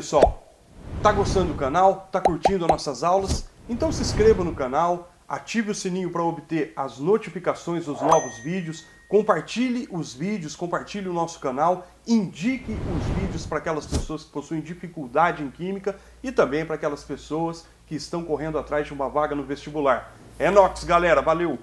pessoal? Tá gostando do canal? Tá curtindo as nossas aulas? Então se inscreva no canal, ative o sininho para obter as notificações dos novos vídeos, compartilhe os vídeos, compartilhe o nosso canal, indique os vídeos para aquelas pessoas que possuem dificuldade em Química e também para aquelas pessoas que estão correndo atrás de uma vaga no vestibular. Enox, galera, valeu!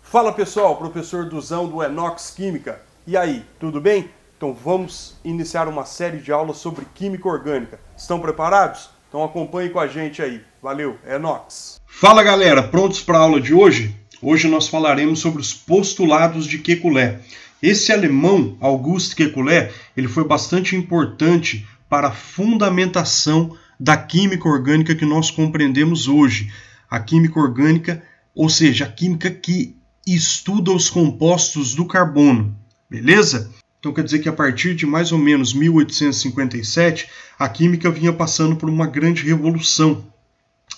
Fala pessoal, professor Duzão do Enox Química. E aí, tudo bem? Então vamos iniciar uma série de aulas sobre Química Orgânica. Estão preparados? Então acompanhe com a gente aí. Valeu, Enox! Fala galera, prontos para a aula de hoje? Hoje nós falaremos sobre os postulados de Kekulé. Esse alemão, Auguste Kekulé, ele foi bastante importante para a fundamentação da química orgânica que nós compreendemos hoje. A química orgânica, ou seja, a química que estuda os compostos do carbono, beleza? Então quer dizer que a partir de mais ou menos 1857, a química vinha passando por uma grande revolução,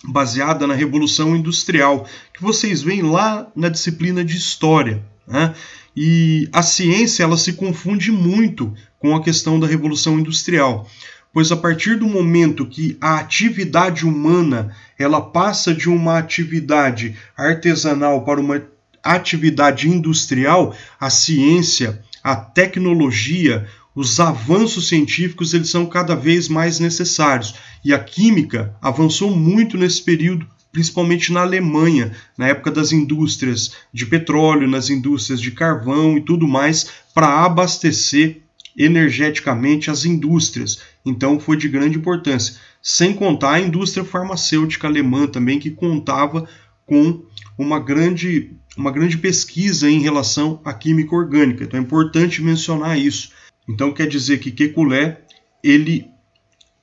baseada na Revolução Industrial, que vocês veem lá na disciplina de História, né? E a ciência ela se confunde muito com a questão da Revolução Industrial, pois a partir do momento que a atividade humana ela passa de uma atividade artesanal para uma atividade industrial, a ciência, a tecnologia, os avanços científicos eles são cada vez mais necessários. E a química avançou muito nesse período, principalmente na Alemanha, na época das indústrias de petróleo, nas indústrias de carvão e tudo mais, para abastecer energeticamente as indústrias. Então foi de grande importância. Sem contar a indústria farmacêutica alemã também, que contava com uma grande pesquisa em relação à química orgânica. Então é importante mencionar isso. Então quer dizer que Kekulé ele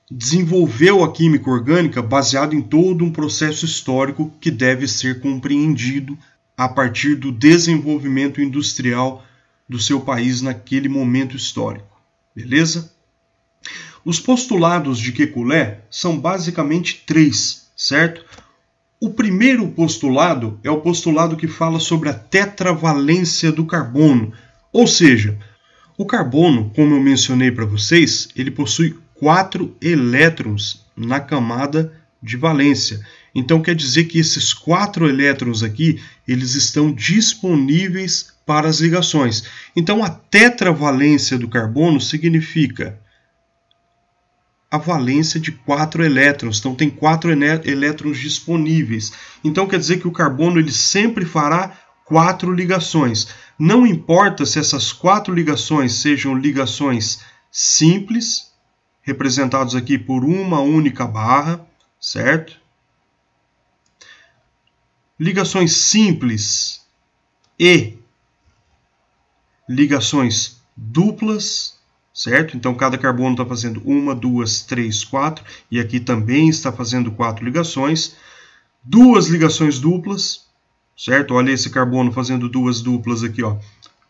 desenvolveu a química orgânica baseado em todo um processo histórico que deve ser compreendido a partir do desenvolvimento industrial do seu país naquele momento histórico. Beleza? Os postulados de Kekulé são basicamente 3, certo? O primeiro postulado é o postulado que fala sobre a tetravalência do carbono, ou seja, o carbono, como eu mencionei para vocês, ele possui 4 elétrons na camada de valência. Então quer dizer que esses 4 elétrons aqui, eles estão disponíveis para as ligações. Então a tetravalência do carbono significa a valência de 4 elétrons. Então tem 4 elétrons disponíveis. Então quer dizer que o carbono ele sempre fará 4 ligações. Não importa se essas 4 ligações sejam ligações simples, representados aqui por uma única barra, certo? Ligações simples e ligações duplas, certo? Então cada carbono está fazendo 1, 2, 3, 4, e aqui também está fazendo 4 ligações. 2 ligações duplas, certo? Olha esse carbono fazendo 2 duplas aqui, ó,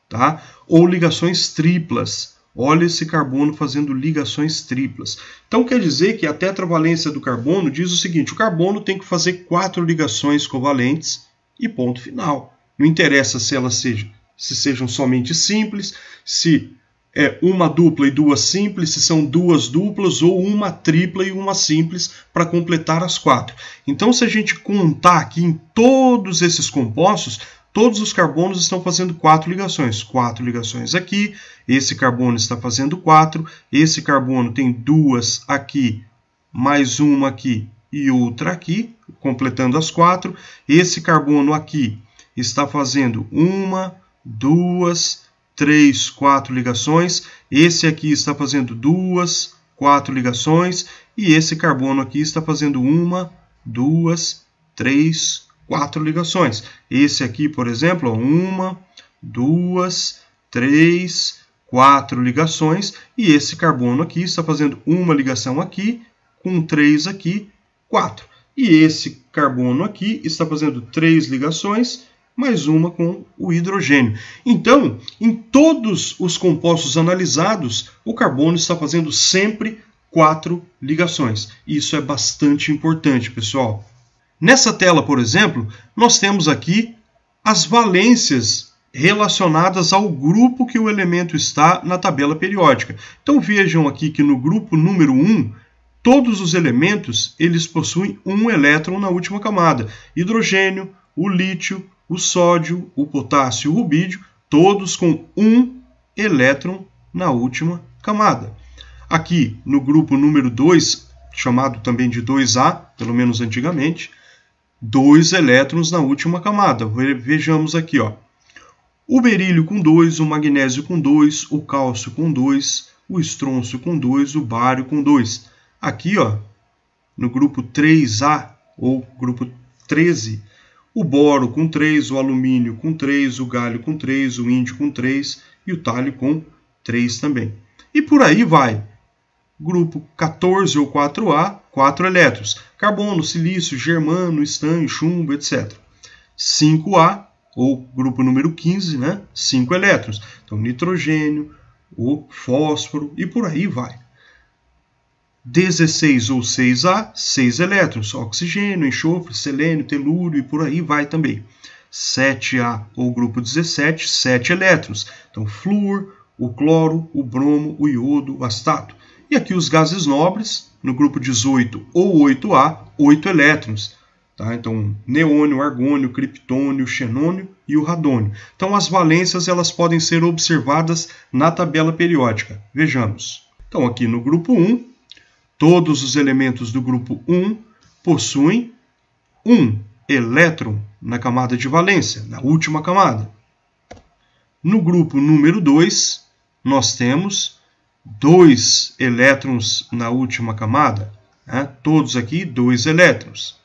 tá? Ou ligações triplas. Olha esse carbono fazendo ligações triplas. Então quer dizer que a tetravalência do carbono diz o seguinte: o carbono tem que fazer 4 ligações covalentes e ponto final. Não interessa se elas sejam somente simples, se é uma dupla e 2 simples, se são 2 duplas ou uma tripla e uma simples para completar as 4. Então se a gente contar aqui em todos esses compostos, todos os carbonos estão fazendo 4 ligações. 4 ligações aqui, esse carbono está fazendo 4, esse carbono tem 2 aqui, mais uma aqui e outra aqui, completando as 4. Esse carbono aqui está fazendo 1, 2, 3, 4 ligações. Esse aqui está fazendo 2, 4 ligações. E esse carbono aqui está fazendo 1, 2, 3, 4 ligações. Esse aqui, por exemplo, 1, 2, 3, 4 ligações. E esse carbono aqui está fazendo uma ligação aqui, com 3 aqui, 4. E esse carbono aqui está fazendo 3 ligações, mais uma com o hidrogênio. Então, em todos os compostos analisados, o carbono está fazendo sempre 4 ligações. Isso é bastante importante, pessoal. Nessa tela, por exemplo, nós temos aqui as valências relacionadas ao grupo que o elemento está na tabela periódica. Então vejam aqui que no grupo número 1, todos os elementos eles possuem um elétron na última camada. Hidrogênio, o lítio, o sódio, o potássio e o rubídio, todos com um elétron na última camada. Aqui no grupo número 2, chamado também de 2A, pelo menos antigamente, 2 elétrons na última camada. Vejamos aqui, ó. O berílio com 2, o magnésio com 2, o cálcio com 2, o estrôncio com 2, o bário com 2. Aqui, ó, no grupo 3A, ou grupo 13, o boro com 3, o alumínio com 3, o galho com 3, o índio com 3 e o tálio com 3 também. E por aí vai. Grupo 14 ou 4A, 4 elétrons. Carbono, silício, germano, estanho, chumbo, etc. 5A, ou grupo número 15, né? 5 elétrons. Então, nitrogênio, o fósforo e por aí vai. 16 ou 6A, 6 elétrons. Oxigênio, enxofre, selênio, telúrio e por aí vai também. 7A ou grupo 17, 7 elétrons. Então, flúor, o cloro, o bromo, o iodo, o astato. E aqui os gases nobres, no grupo 18 ou 8A, 8 elétrons. Tá? Então, neônio, argônio, criptônio, xenônio e o radônio. Então, as valências elas podem ser observadas na tabela periódica. Vejamos. Então, aqui no grupo 1, todos os elementos do grupo 1 possuem um elétron na camada de valência, na última camada. No grupo número 2, nós temos 2 elétrons na última camada. Né? Todos aqui, 2 elétrons.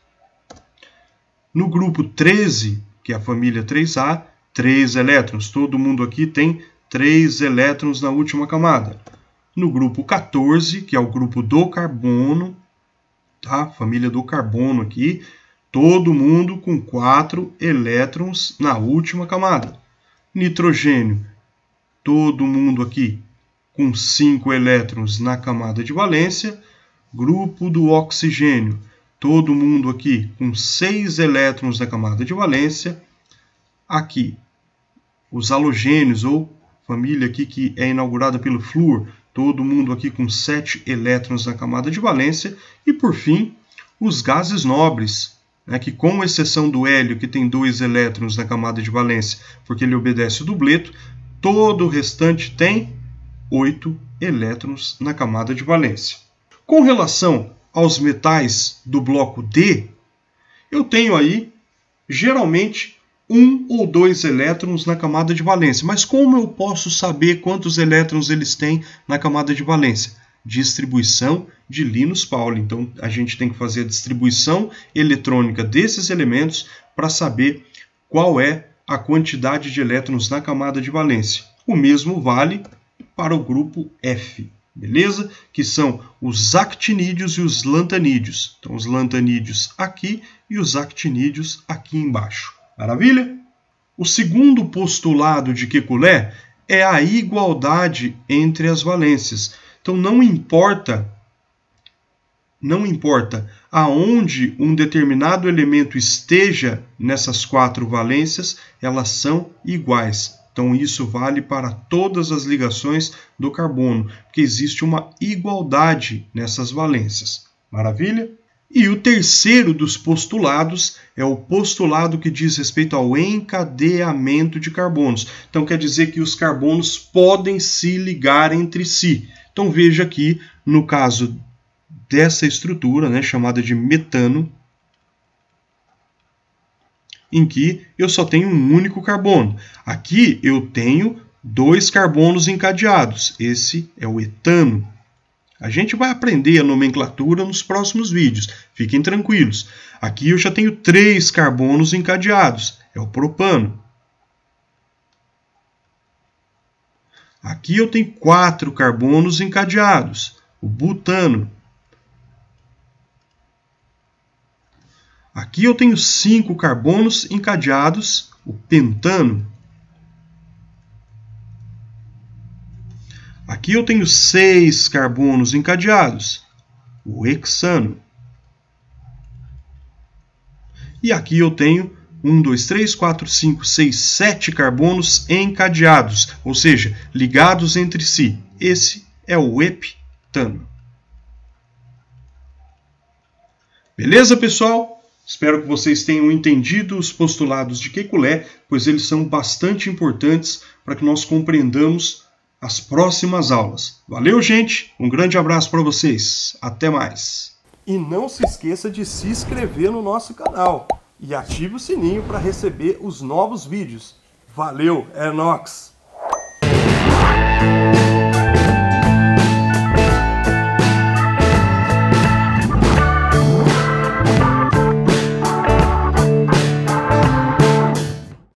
No grupo 13, que é a família 3A, 3 elétrons. Todo mundo aqui tem 3 elétrons na última camada. No grupo 14, que é o grupo do carbono, tá? Família do carbono aqui, todo mundo com 4 elétrons na última camada. Nitrogênio, todo mundo aqui com 5 elétrons na camada de valência. Grupo do oxigênio, todo mundo aqui com 6 elétrons na camada de valência. Aqui, os halogênios, ou família aqui que é inaugurada pelo flúor, todo mundo aqui com 7 elétrons na camada de valência. E, por fim, os gases nobres, né, que com exceção do hélio, que tem 2 elétrons na camada de valência, porque ele obedece o dubleto, todo o restante tem 8 elétrons na camada de valência. Com relação aos metais do bloco D, eu tenho aí, geralmente, 1 ou 2 elétrons na camada de valência. Mas como eu posso saber quantos elétrons eles têm na camada de valência? Distribuição de Linus Pauling. Então, a gente tem que fazer a distribuição eletrônica desses elementos para saber qual é a quantidade de elétrons na camada de valência. O mesmo vale para o grupo F, beleza? Que são os actinídeos e os lantanídeos. Então, os lantanídeos aqui e os actinídeos aqui embaixo. Maravilha? O segundo postulado de Kekulé é a igualdade entre as valências. Então, não importa aonde um determinado elemento esteja nessas 4 valências, elas são iguais. Então, isso vale para todas as ligações do carbono, porque existe uma igualdade nessas valências. Maravilha? E o terceiro dos postulados é o postulado que diz respeito ao encadeamento de carbonos. Então, quer dizer que os carbonos podem se ligar entre si. Então, veja aqui, no caso dessa estrutura, né, chamada de metano, em que eu só tenho um único carbono. Aqui eu tenho 2 carbonos encadeados. Esse é o etano. A gente vai aprender a nomenclatura nos próximos vídeos. Fiquem tranquilos. Aqui eu já tenho 3 carbonos encadeados. É o propano. Aqui eu tenho 4 carbonos encadeados. O butano. Aqui eu tenho 5 carbonos encadeados. O pentano. Aqui eu tenho 6 carbonos encadeados, o hexano. E aqui eu tenho 1, 2, 3, 4, 5, 6, 7 carbonos encadeados, ou seja, ligados entre si. Esse é o heptano. Beleza, pessoal? Espero que vocês tenham entendido os postulados de Kekulé, pois eles são bastante importantes para que nós compreendamos as próximas aulas. Valeu, gente! Um grande abraço para vocês. Até mais! E não se esqueça de se inscrever no nosso canal e ative o sininho para receber os novos vídeos. Valeu, é nóis!